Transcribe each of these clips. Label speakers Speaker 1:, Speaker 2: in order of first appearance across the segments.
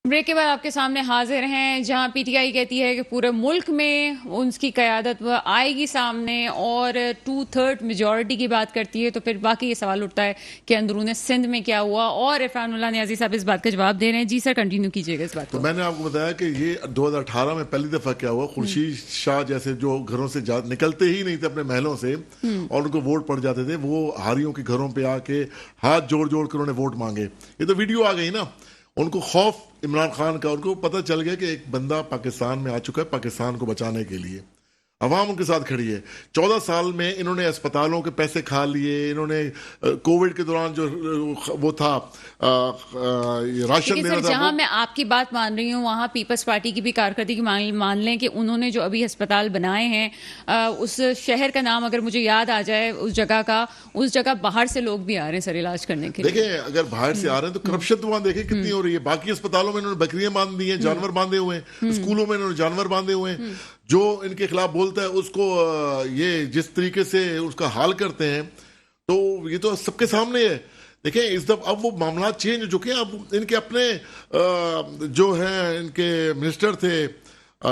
Speaker 1: Break کے بعد آپ کے سامنے حاضر ہیں جہاں پی ٹی آئی کہتی ہے کہ پورے ملک میں ان کی قیادت وہ آئے گی سامنے اور 2/3 میجورٹی کی بات کرتی ہے، تو پھر باقی یہ سوال اٹھتا ہے کہ اندرون سندھ میں کیا ہوا، اور عرفان اللہ نیازی صاحب اس بات کا جواب دے رہے ہیں۔ جی سر، کنٹینیو کیجیے گا اس بات کو۔
Speaker 2: تو میں نے آپ کو بتایا کہ یہ 2018 میں پہلی دفعہ کیا ہوا، خورشید شاہ جیسے جو گھروں سے نکلتے ہی نہیں تھے اپنے محلوں سے اور ان کو ووٹ پڑ جاتے تھے، وہ ہاریوں کے گھروں پہ آ کے ہاتھ جوڑ جوڑ کر انہوں نے ووٹ مانگے۔ یہ تو ویڈیو آ گئی نا، ان کو خوف عمران خان کا، ان کو پتہ چل گیا کہ ایک بندہ پاکستان میں آ چکا ہے پاکستان کو بچانے کے لیے، عوام ان کے ساتھ کھڑی ہے۔ 14 سال میں انہوں نے اسپتالوں کے پیسے کھا لیے، انہوں نے کووڈ کے دوران جو وہ تھا راشن دینا تھا۔
Speaker 1: جہاں میں آپ کی بات مان رہی ہوں وہاں پیپلز پارٹی کی بھی کارکردگی مان لیں کہ انہوں نے جو ابھی اسپتال بنائے ہیں، اس شہر کا نام اگر مجھے یاد آ جائے اس جگہ کا، اس جگہ باہر سے لوگ بھی آ رہے ہیں سر علاج کرنے کے لیے۔
Speaker 2: دیکھیں اگر باہر سے آ رہے ہیں تو کرپشن تو وہاں دیکھیں کتنی ہو رہی ہے۔ باقی اسپتالوں میں انہوں نے بکریاں باندھ دی ہیں، جانور باندھے ہوئے ہیں، اسکولوں میں انہوں نے جانور باندھے ہوئے ہیں۔ جو ان کے خلاف بولتا ہے اس کو یہ جس طریقے سے اس کا حال کرتے ہیں، تو یہ تو سب کے سامنے ہے۔ دیکھیں اس دفعہ اب وہ معاملات چینج ہو چکے ہیں۔ اب ان کے اپنے جو ہیں ان کے منسٹر تھے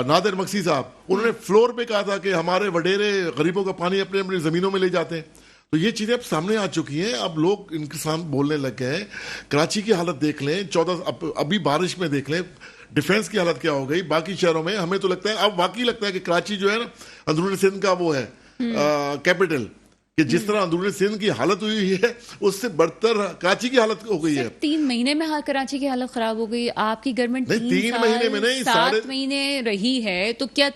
Speaker 2: نادر مکسی صاحب، انہوں نے فلور پہ کہا تھا کہ ہمارے وڈیرے غریبوں کا پانی اپنے اپنی زمینوں میں لے جاتے ہیں۔ تو یہ چیزیں اب سامنے آ چکی ہیں، اب لوگ ان کے سامنے بولنے لگ گئے ہیں۔ کراچی کی حالت دیکھ لیں، ابھی بارش میں دیکھ لیں ڈیفنس کی حالت کیا ہو گئی۔ باقی شہروں میں ہمیں تو لگتا ہے، اب واقعی لگتا ہے کہ کراچی جو ہے نا اندرون سندھ کا وہ ہے کیپٹل، کہ جس طرح اندرون سندھ کی حالت ہوئی ہے اس سے بدتر کراچی کی حالت ہو گئی ہے۔
Speaker 1: 3 مہینے میں کراچی کی حالت خراب ہو گئی۔ آپ کی گورنمنٹ
Speaker 2: 3 مہینے میں نہیں،
Speaker 1: 7 مہینے رہی ہے، تو کیا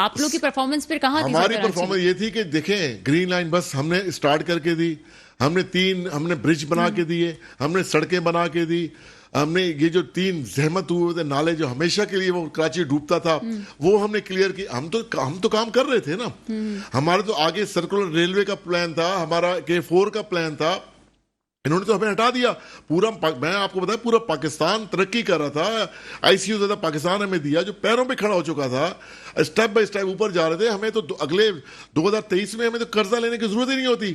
Speaker 1: آپ لوگ کی پرفارمنس پھر کہاں تھی؟
Speaker 2: ہماری پرفارمنس یہ تھی کہ دیکھیں گرین لائن بس ہم نے اسٹارٹ کر کے دی، ہم نے برج بنا کے دیے، ہم نے سڑکیں بنا کے دی، ہم نے یہ جو 3 زحمت ہوئے تھے نالے جو ہمیشہ کے لیے وہ کراچی ڈوبتا تھا وہ ہم نے کلیئر کی۔ ہم تو کام کر رہے تھے نا۔ ہمارے تو آگے سرکولر ریلوے کا پلان تھا، ہمارا K4 کا پلان تھا، انہوں نے تو ہمیں ہٹا دیا۔ پورا میں آپ کو بتایا پورا پاکستان ترقی کر رہا تھا، آئی سی یو زیادہ پاکستان ہمیں دیا جو پیروں پہ کھڑا ہو چکا تھا، اسٹیپ بائی اسٹیپ اوپر جا رہے تھے۔ ہمیں تو اگلے 2023 میں ہمیں تو قرضہ لینے کی ضرورت ہی نہیں ہوتی۔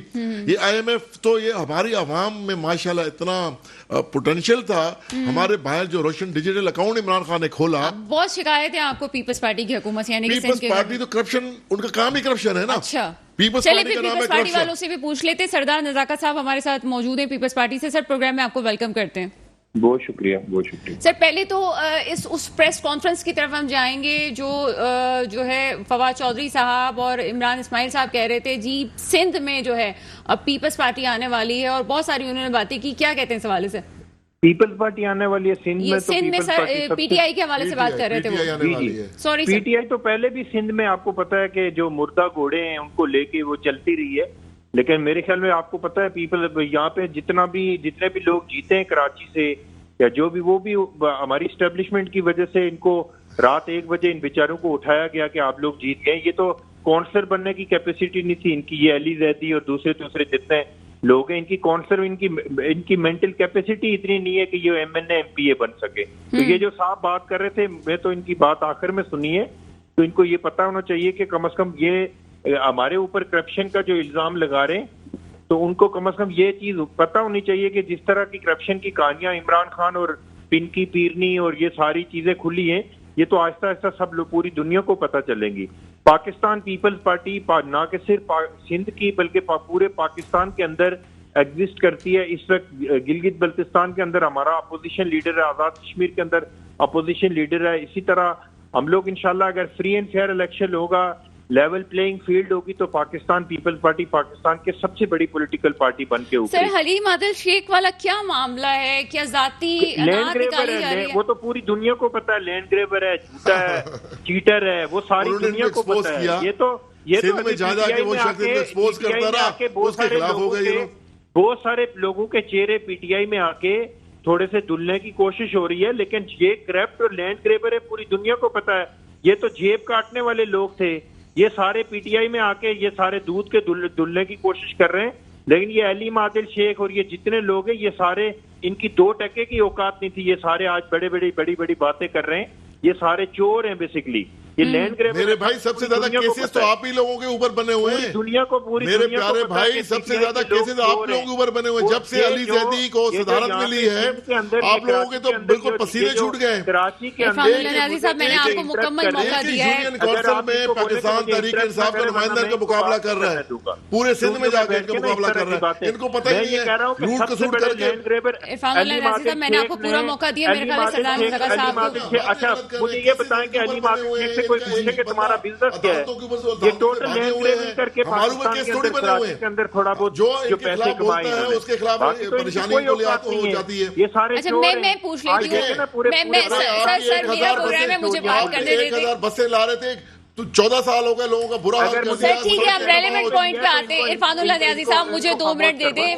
Speaker 2: یہ IMF تو یہ ہماری عوام میں ماشاءاللہ اتنا پوٹینشیل تھا۔ ہمارے باہر جو روشن ڈیجیٹل اکاؤنٹ عمران خان نے کھولا،
Speaker 1: بہت شکایت ہے آپ کو پیپلز پارٹی کی حکومت سے، یعنی
Speaker 2: پیپلز پارٹی تو کرپشن، ان کا کام ہی کرپشن ہے نا۔
Speaker 1: اچھا
Speaker 2: پیپلز
Speaker 1: چلے
Speaker 2: پارٹی
Speaker 1: پھر
Speaker 2: کا نام ہے
Speaker 1: پیپلز پارٹی
Speaker 2: کرپشن۔
Speaker 1: والوں سے بھی پوچھ لیتے۔ سردار نزاکت صاحب ہمارے ساتھ موجود ہیں پیپلز پارٹی سے۔ سر پروگرام میں آپ کو ویلکم کرتے ہیں۔
Speaker 3: بہت شکریہ، بہت شکریہ
Speaker 1: سر پہلے تو اس پریس کانفرنس کی طرف ہم جائیں گے جو ہے فواد چودھری صاحب اور عمران اسماعیل صاحب کہہ رہے تھے جی سندھ میں جو ہے اب پیپلز پارٹی آنے والی ہے، اور بہت ساری انہوں نے باتیں کی۔ کیا کہتے ہیں اس حوالے سے؟
Speaker 3: پیپلز پارٹی آنے والی ہے سندھ میں، تو
Speaker 1: سندھ میں سر پی ٹی آئی کے حوالے سے بات کر رہے تھے وہ۔ سوری
Speaker 3: پی ٹی آئی تو پہلے بھی سندھ میں آپ کو پتا ہے کہ جو مردہ گھوڑے ہیں ان کو لے کے وہ چلتی رہی ہے، لیکن میرے خیال میں آپ کو پتا ہے یہاں پہ جتنے بھی لوگ جیتے ہیں کراچی سے یا جو بھی، وہ بھی ہماری اسٹیبلشمنٹ کی وجہ سے ان کو رات 1 بجے ان بیچاروں کو اٹھایا گیا کہ آپ لوگ جیت گئے۔ یہ تو کونسلر بننے کی کیپیسٹی نہیں تھی ان کی، یہ علی زیدی اور دوسرے جتنے لوگ ہیں ان کی کونسلر، ان کی مینٹل کیپیسٹی اتنی نہیں ہے کہ یہ MNA MPA بن سکے۔ تو یہ جو صاحب بات کر رہے تھے، میں تو ان کی بات آخر میں سنی ہے، تو ان کو یہ پتا ہونا چاہیے کہ کم از کم یہ ہمارے اوپر کرپشن کا جو الزام لگا رہے ہیں تو ان کو کم از کم یہ چیز پتا ہونی چاہیے کہ جس طرح کی کرپشن کی کہانیاں عمران خان اور پنکی پیرنی اور یہ ساری چیزیں کھلی ہیں، یہ تو آہستہ آہستہ سب لوگ پوری دنیا کو پتہ چلیں گی۔ پاکستان پیپلز پارٹی نہ کہ صرف سندھ کی بلکہ پورے پاکستان کے اندر ایگزسٹ کرتی ہے۔ اس وقت گلگت بلتستان کے اندر ہمارا اپوزیشن لیڈر ہے، آزاد کشمیر کے اندر اپوزیشن لیڈر ہے۔ اسی طرح ہم لوگ انشاءاللہ اگر فری اینڈ فیئر الیکشن ہوگا، لیول پلینگ فیلڈ ہوگی، تو پاکستان پیپلز پارٹی پاکستان کے سب سے بڑی پولیٹیکل پارٹی بن کے اوپر۔
Speaker 1: سر حلیم عادل شیخ والا کیا معاملہ ہے؟ کیا ذاتی
Speaker 3: لینڈ گریبر ہے؟ وہ تو پوری دنیا کو پتا ہے لینڈ گریبر ہے، جھوٹا ہے، چیٹر ہے، وہ ساری دنیا کو پتا ہے۔ یہ تو بہت سارے لوگوں کے چہرے پی ٹی آئی میں آ کے تھوڑے سے دھلنے کی کوشش ہو رہی ہے، لیکن یہ کرپٹ اور لینڈ گریبر ہے پوری دنیا کو پتا ہے۔ یہ تو جیب کاٹنے والے لوگ تھے، یہ سارے پی ٹی آئی میں آ کے یہ سارے دودھ کے دھلنے کی کوشش کر رہے ہیں، لیکن یہ حلیم عادل شیخ اور یہ جتنے لوگ ہیں یہ سارے، ان کی 2 ٹکے کی اوقات نہیں تھی، یہ سارے آج بڑی بڑی باتیں کر رہے ہیں، یہ سارے چور ہیں بیسیکلی۔ یہ لینڈ گریب
Speaker 2: میرے بھائی سب سے زیادہ کیسز تو آپ ہی لوگوں کے اوپر بنے ہوئے ہیں
Speaker 3: دنیا کو پوری
Speaker 2: میرے
Speaker 3: دنیا کو
Speaker 2: پیارے
Speaker 3: پتا ہے
Speaker 2: بھائی
Speaker 3: کہ
Speaker 2: سب سے
Speaker 3: PTI
Speaker 2: زیادہ
Speaker 3: کے لوگ
Speaker 2: کیسز آپ لوگوں کے اوپر بنے ہوئے ہیں جب سے علی زیدی کو صدارت ملی ہے آپ لوگوں کے تو بالکل پسینے چھوٹ گئے
Speaker 3: کراچی کے
Speaker 1: عرفان اللہ نیازی صاحب میں نے آپ کو مکمل موقع دیا ہے
Speaker 2: یونین کونسل میں پاکستان تحریک انصاف کا نمائندہ کا مقابلہ کر رہا ہے پورے سندھ میں جا کے ان کا مقابلہ کر رہا ہے ان کو پتہ ہی نہیں ہے لوٹ کسوٹ کر کے
Speaker 1: عرفان اللہ نیازی صاحب میں نے آپ کو پورا موقع دیا میرے خیال ہے سردار مزاقہ صاحب کو
Speaker 3: اچھا مجھے یہ بتائیں کہ علی مادر شیخ سے کوئی پوچھے کہ تمہارا بزنس کیا ہے یہ ٹوٹل لینڈ گریبنگ کر کے پاکستان کے اندر کراچی کے اندر تھوڑا بہت جو پیسے کمائے ہیں
Speaker 2: اس کے خلاف پریشانی کو لے آتے ہو جاتی ہے
Speaker 3: یہ سارے
Speaker 1: اچھا میں پوچھ لیتی ہوں سر میرا پروگرام ہے مجھے بات کرنے دیتے
Speaker 2: 1000 بسیں لا رہے تھے تو 14 سال ہو گئے لوگوں کا برا حال کر
Speaker 1: سر ٹھیک ہے ہم ریلیونٹ پوائنٹ پہ آتے ہیں عرفان اللہ نیازی صاحب مجھے 2 منٹ دے دیں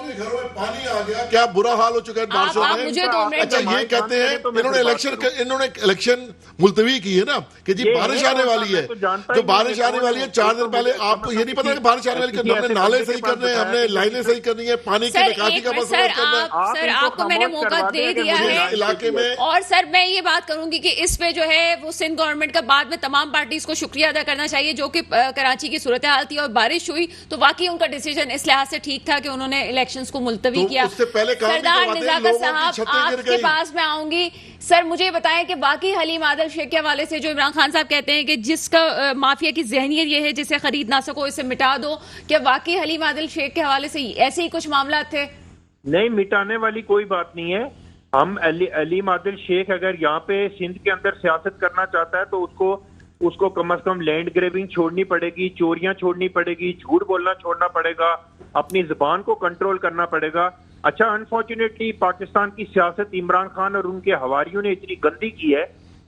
Speaker 2: پانی آ گیا کیا برا حال ہو چکا ہے بارشوں
Speaker 1: آپ
Speaker 2: میں
Speaker 1: مجھے 2 منٹ
Speaker 2: اچھا یہ کہتے ہیں انہوں نے الیکشن ملتوی کی ہے نا کہ جی بارش آنے والی ہے جو بارش آنے والی ہے 4 دن پہلے آپ کو یہ نہیں پتا کہ بارش آنے والی ہے ہم نے نالے صحیح کرنے ہیں ہم نے لائنیں صحیح کرنی ہے پانی کی نکاسی کا مسئلہ کرنا ہے
Speaker 1: سر آپ کو میں نے موقع دے دیا ہے
Speaker 2: علاقے میں
Speaker 1: اور سر میں یہ بات کروں گی کہ اس پہ جو ہے وہ سندھ گورنمنٹ کا بعد میں تمام پارٹیز کو شکریہ ادا کرنا چاہیے جو کہ کراچی کی صورتحال تھی اور بارش ہوئی تو واقعی ان کا ڈیسیجن اس لحاظ سے ٹھیک تھا کہ انہوں نے الیکشنز کو ملتوی کیا سردار نزاکہ صاحب آپ کے پاس میں آؤں گی سر مجھے بتائیں کہ واقعی حلیم عادل شیخ کے حوالے سے جو عمران خان صاحب کہتے ہیں کہ جس کا مافیا کی ذہنیت یہ ہے جسے خرید نہ سکو اسے مٹا دو کیا واقعی حلیم عادل شیخ کے حوالے سے ایسے ہی کچھ معاملات تھے
Speaker 3: نہیں مٹانے والی کوئی بات نہیں ہے ہم علیم عادل شیخ اگر یہاں پہ سندھ کے اندر سیاست کرنا چاہتا ہے تو اس کو کم از کم لینڈ گریبنگ چھوڑنی پڑے گی چوریاں چھوڑنی پڑے گی جھوٹ بولنا چھوڑنا پڑے گا اپنی زبان کو کنٹرول کرنا پڑے گا اچھا انفارچونیٹلی پاکستان کی سیاست عمران خان اور ان کے حواریوں نے اتنی گندی کی ہے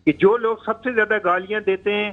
Speaker 3: کہ جو لوگ سب سے زیادہ گالیاں دیتے ہیں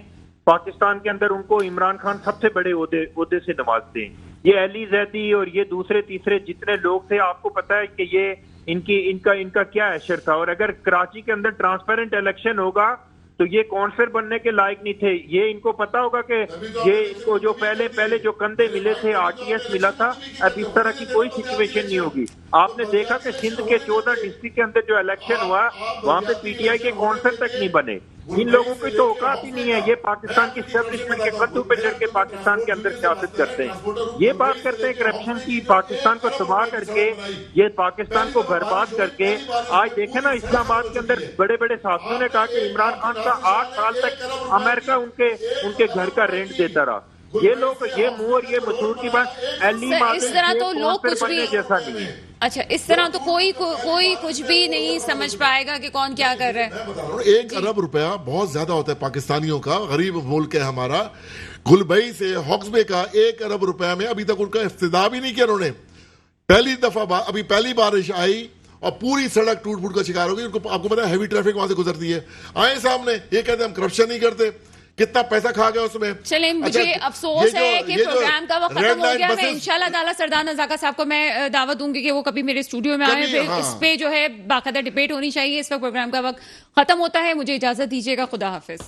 Speaker 3: پاکستان کے اندر ان کو عمران خان سب سے بڑے عہدے سے نوازتے ہیں یہ علی زیدی اور یہ دوسرے تیسرے جتنے لوگ تھے آپ کو پتا ہے کہ یہ ان کا کیا ایشر تھا اور اگر کراچی کے اندر ٹرانسپیرنٹ الیکشن ہوگا تو یہ کونسلر بننے کے لائق نہیں تھے یہ ان کو پتا ہوگا کہ یہ ان کو جو پہلے جو کندھے ملے تھے RTS ملا تھا اب اس طرح کی کوئی سچویشن نہیں ہوگی آپ نے دیکھا کہ سندھ کے 14 ڈسٹرکٹ کے اندر جو الیکشن ہوا وہاں پہ PTI کے کونسلر تک نہیں بنے ان لوگوں کی تو اوقات ہی نہیں ہے یہ پاکستان کی اسٹیبلشمنٹ کے قدو پہ چڑھ کے پاکستان کے اندر سیاست کرتے ہیں یہ بات کرتے ہیں کرپشن کی پاکستان کو تباہ کر کے یہ پاکستان کو برباد کر کے آج دیکھیں نا اسلام آباد کے اندر بڑے بڑے صحافیوں نے کہا کہ عمران خان کا 8 سال تک امریکہ ان کے گھر کا رینٹ دیتا رہا یہ لوگ یہ منہ اور یہ مسور کی بات
Speaker 1: اس طرح تو لوگ کچھ بھی
Speaker 3: جیسا نہیں ہے
Speaker 1: اچھا اس طرح تو کوئی کچھ بھی نہیں سمجھ پائے گا کہ کون کیا کر رہا ہے
Speaker 2: 1 ارب روپیہ بہت زیادہ ہوتا ہے پاکستانیوں کا غریب ملک ہے ہمارا گلبئی سے ہاکس بے کا 1 ارب روپیہ میں ابھی تک ان کا افتتاح بھی نہیں کیا انہوں نے پہلی دفعہ ابھی پہلی بارش آئی اور پوری سڑک ٹوٹ پھوٹ کا شکار ہو گئی آپ کو پتا ہے ہیوی ٹریفک وہاں سے گزرتی ہے آئے سامنے یہ کہتے ہیں ہم کرپشن نہیں کرتے کتنا پیسہ کھا گیا اس میں
Speaker 1: چلیں مجھے افسوس ہے کہ پروگرام کا وقت ختم ہو گیا میں انشاءاللہ تعالی سردار نزاکہ صاحب کو میں دعوت دوں گی کہ وہ کبھی میرے اسٹوڈیو میں آئیں پھر اس پہ جو ہے باقاعدہ ڈیبیٹ ہونی چاہیے اس وقت پروگرام کا وقت ختم ہوتا ہے مجھے اجازت دیجیے گا خدا حافظ